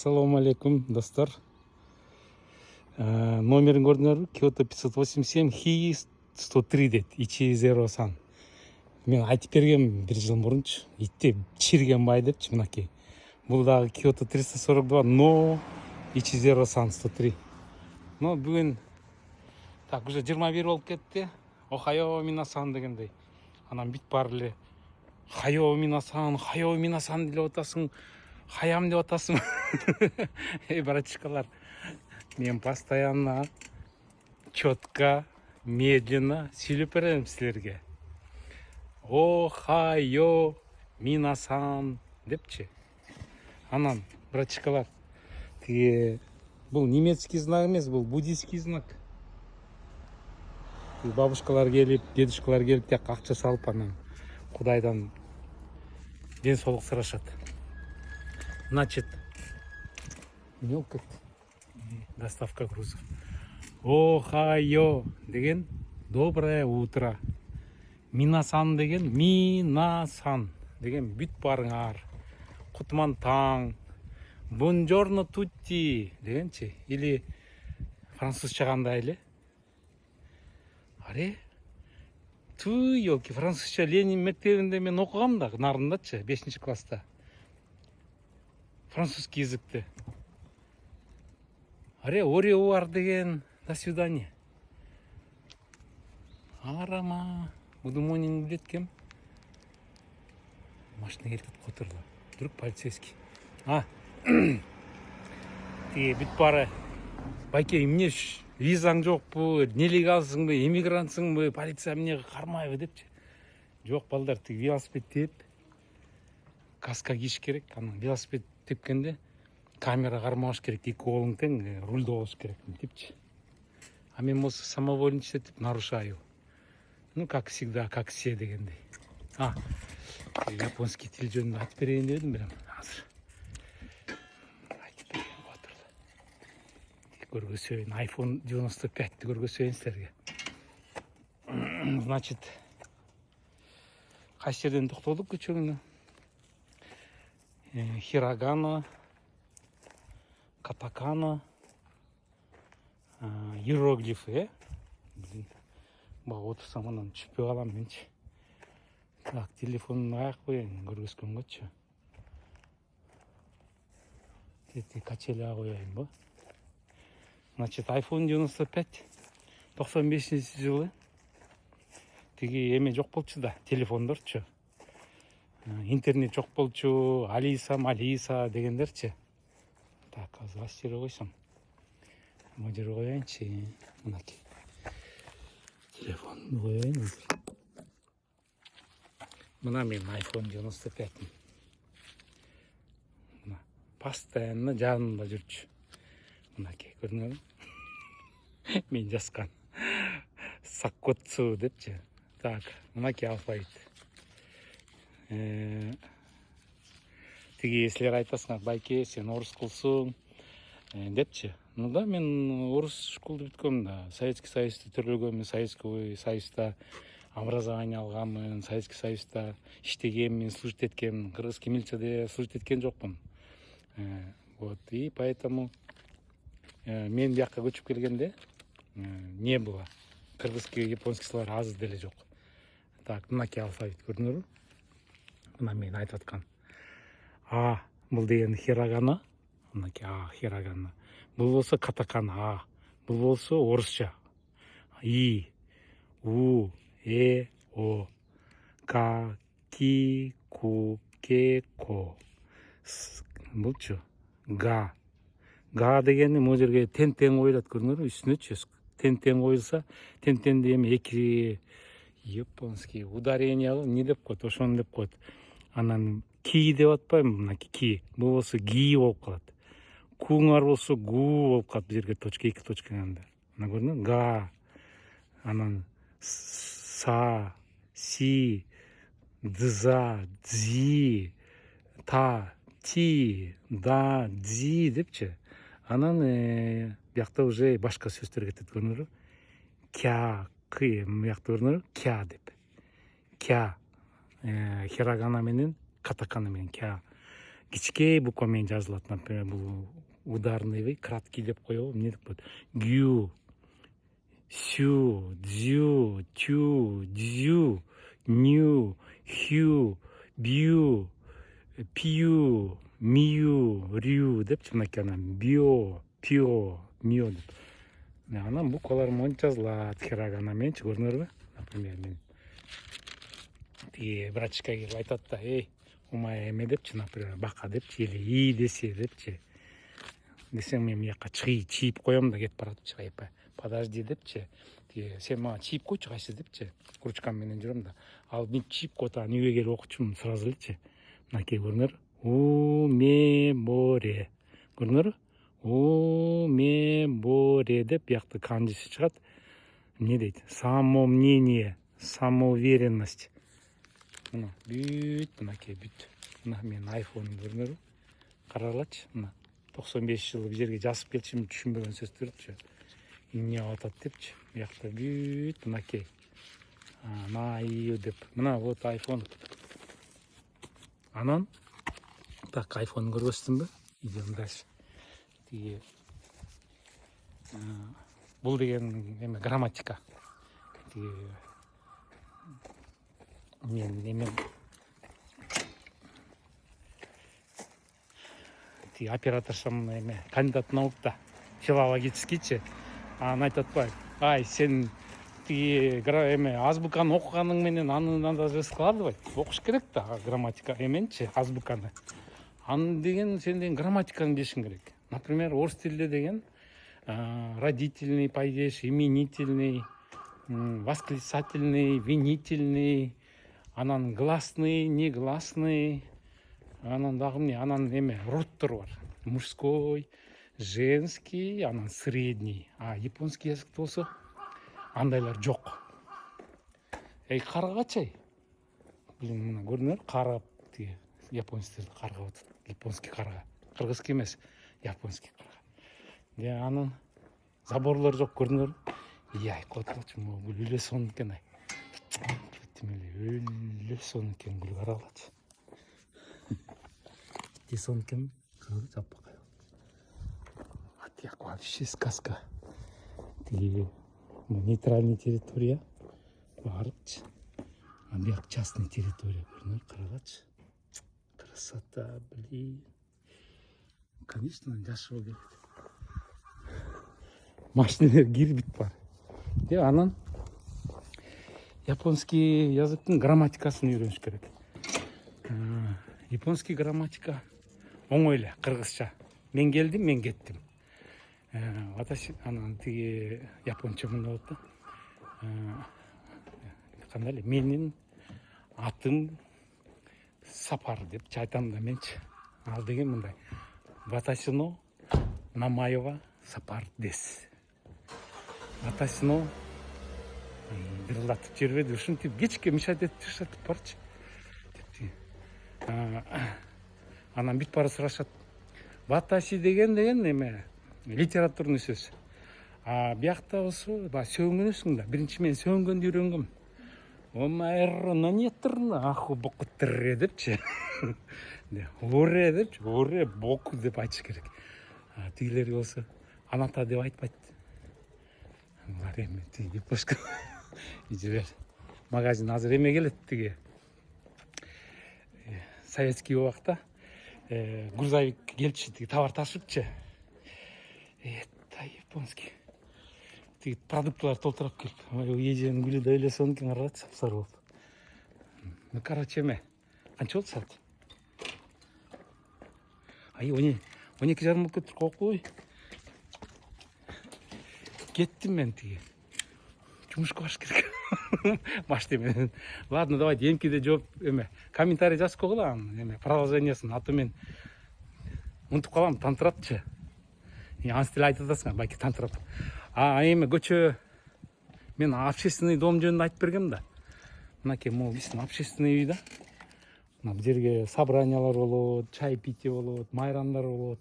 Ассаламу алейкум, достар. Номерин көрдүңөрбү? Kyoto 587 Хи 103 дейт. Ичи зеро сан. Мен айтып бергем бир жыл мурунчу. Итти чирген бай депчи мынакей. Бул дагы Kyoto 342 но Ичи зеро сан 103. Но бүгүн так уже 21 болуп кетти. Охайо минасан дегендей. Анан бүт баары эле хайо минасан деп атасың. Хаям деп атасың. Эй, братишкалар, мен постоянно четко, медленно сүйлөп берем силерге. Охайо минасан депчи. Анан, братишкалар, тиги бул немецкий знак эмес, бул буддийский знак. Бабушкалар келип, дедушкалар келип, тияк акча салып, анан Кудайдан ден соолук сурашат. Значит, доставка грузов. Охайо деген доброе утро. Минасан деген минасан деген бүт барыңар. Кутман таң. Бонжорно тутти дегенчи. Или французча кандай эле? Аре? Туй, елки, французча Ленин мектебинде мен окугам да, нарындачы, 5-класста. Французский языкты. Аре, оревуар деген, до свидания. Арама, будумонин билет кем? Машина келтип которла. Вдруг полицейский. Тиги бүт бары. Байке, эмне визаң жокпу, нелегалсыңбы, эмигрантсыңбы, полиция эмне кармайбы депчи. Жок балдар, тиги велосипед теп, каска кийиш керек. Анан велосипед тепкенде камера кармабаш керек, эки колуң тең рульда болуш керек депчи. А мен болсо самовольничать нарушаю. Ну, как всегда, как все дегендей. Японский тил жөнүндө айтып берейин дедим бирок азыр. Айтып берейин отурду. Көргөзөйүн, iPhone 95-ти көргөзөйүн силерге. Значит, кайсы жерден токтолдук көчөгүнө? Хирогана, катакана, иероглифы, Блин, бак отурсам анан түшпөй калам менчи. Так, телефонун аяк коеюн, көргөзгөнгөчү. Тети качеля коеюнбу? Значит, iPhone 95, 95-жылы. Тиги эме жок болчу да, телефондорчу. Интернет жок болчу, Алиса дегендерчи. Так, азыр кайсы жерге койсом? Могу жерге коеюнчу. Мынакей. Телефонду коеюн. Мына мен iPhone 95. Постоянно жанымда жүрчү. Мынакей, көрдүңөрбү? Мен жазган. Саккоцу депчи. Так, мынакей алфавит. Тиги силер айтасыңар, байке, сен орус кылсың депчи. Ну да, мен орус школду бүткөм да. Советский Союзда төрөлгөмүн, Советский Союзда образование алганмын, Советский Союзда иштегенмин, служить эткенмин, кыргызский милицияда служить эткен жокмун. Вот, и поэтому мен бияка көчүп келгенде не было. Кыргызский, японский словар аз деле жок. Так, мынакей алфавит көрдүңөрбү? Мына мен айтып аткан. Бул деген хирогана. Мынакей хирогана. Бул болсо катакана. Бул болсо орусча. И, У, О, К, Ки, Ку, Ке, Ко. Булчу? Га. Га дегенди могу жерге тең коюлат, көрдүңөрбү? Үстүнөчү тең коюлса, теңди эми эки японский ударение не деп коет, ошону деп коет. Анан ки деп атпайбы, мынакей ки. Бул болсо ги болуп калат. Куңар болсо гу болуп калат, бул жерге точка, эки точка янында. Мына көрдүңбү? Га. Анан са, си, дза, дзи, та, ти, да, дзи депчи. Анан биякта уже башка сөздөр кетет, көрдүңөрбү? Кя, кы, биякта көрдүңөрбү? Кя деп. Кя. Хирогана менен, катакана менен кя. кичкей буква менен жазылат. Например, бул ударный в, краткий деп коебу. Эмне деп коет? Гю, сю, дзю, тю, дзю, ню, хю, бью, пью, мию, рю депчи мынакей анан био, пио, мио деп. Анан буквалар монча жазылат. Хирагана менчи көрдүңөрбү? Например, мен тиги врачка келип айтат да, умай эме депчи, например, бака депчи, или и десе депчи. Десең мен мыяка чийип коем да кетип баратчы, айпа. Подожди депчи. Тиги сен мага чийип койчу кайсы депчи. Ручкам менен жүрөм да. Ал мен чийип коет, анан үйгө келип окучумун сразу элечи. Мынакей көрүңөр. У ме боре. Көрүңөрбү? У ме боре деп биякта канжиси чыгат. Эмне дейт? Самомнение, самоуверенность. Мына бүт, мынакей бүт. Мына менин айфонум көрүңөрбү? Карагылачы, мына 95 жылы бул жерге жазып келчимин, түшүнбөгөн сөздөрчү. Эмне атат депчи. Биякта бүт мынакей. Наию деп. Мына вот айфон. Анан так айфонду көргөзсүмбү? Идем дальше. Тиги бул деген эме грамматика. Тиги мен эме тиги операторшам эме кандидат наукта филологическийчи. Анан айтат атпайбы? Ай, сен тиги эме азбуканы окуганың менен аны надо складывать. Окуш керек да грамматика эменчи, азбуканы. Аны деген сен деген грамматиканы билишиң керек. Например, орыс тилинде деген родительный падеж, именительный, восклицательный, винительный, анан гласный, негласный, анан дагы эмне, анан эме роддор бар. Мужской, женский, анан средний. А японский языкта болсо андайлар жок. Каргачай. Блин, мына көрдүңөр, каргап тиги японецтерди каргап атат. Японский карга. Кыргызский эмес, японский карга. Анын заборлор жок, көрдүңөр. Яй, котулчу, бул үлө сон экен ай. Үлө сон экен, бул карагылачы. Те сон экен, жаппакай. Атияк вообще сказка. Тиги нейтральный территория. Барчы. А бияк частный территория, көрдүңөр, карагачы. Красота, блин. Конечно, жашоо керек. Машинелер кирбит бар. Анан японский языктын грамматикасын үйрөнүш керек. Японский грамматика оңой эле, кыргызча. Мен келдим, мен кеттим. Ваташи анан тиги японча мындай болот да. Кандай эле, менин атым Сапар деп айтам да менчи. Ал деген мындай. Ваташино намайва Сапар дес. Ваташино дырылдатып жибербеди, ушинтип кечке мешать этип жашатып барчы. Анан бүт бара сурашат. Ваташи деген эме литературный сөз. А биякта болсо сөгүнөсүң да. Биринчи мен сөгүнгөндү үйрөнгөм. Омайро нанеттерна аху бокуттер депчи. Оре депчи, оре боку деп айтыш керек. Тигилер болсо аната деп айтпайт. Бар эми тиги япошка. Ижебер. Магазин азыр эме келет тиги. Советский убакта грузовик келчи, тиги товар ташыпчы. Это японский. Тиги продуктылар толтурап келип. Эженин гүлү да эле сонун экен, карачы, сапсар болуп. Ну, короче, эме канча болду саат? Ай, 12:30 болуп кетип койкой. Кеттим мен тиги. Жумушка барыш керек. Машина менен. Ладно, давайте эмкиде жооп эме комментарий жазып койгула, эме продолжениясын. А то мен унутуп калам, тантыратчы. Анс тиле айтып атасың, байке тантырап. Эме көчө мен общественный дом жөнүндө айтып бергем да. Мынакей могу биздин общественный үй да. Бул жерге собраниялар болот, чай питье болот, майрамдар болот.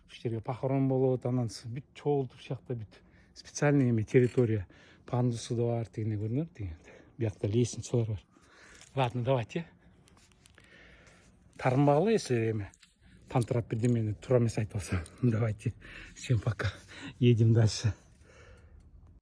Ушул жерге похорон болот, анан бүт чогултуп ушакта бүт специальный эме территория. Пандусу да бар, тигине көрүнөт деген. Биякта лестницалар бар. Ладно, давайте. Тарынбагыла, если эме тантырап бирдемени туура эмес айтып алсам. Давайте, всем пока, едем дальше.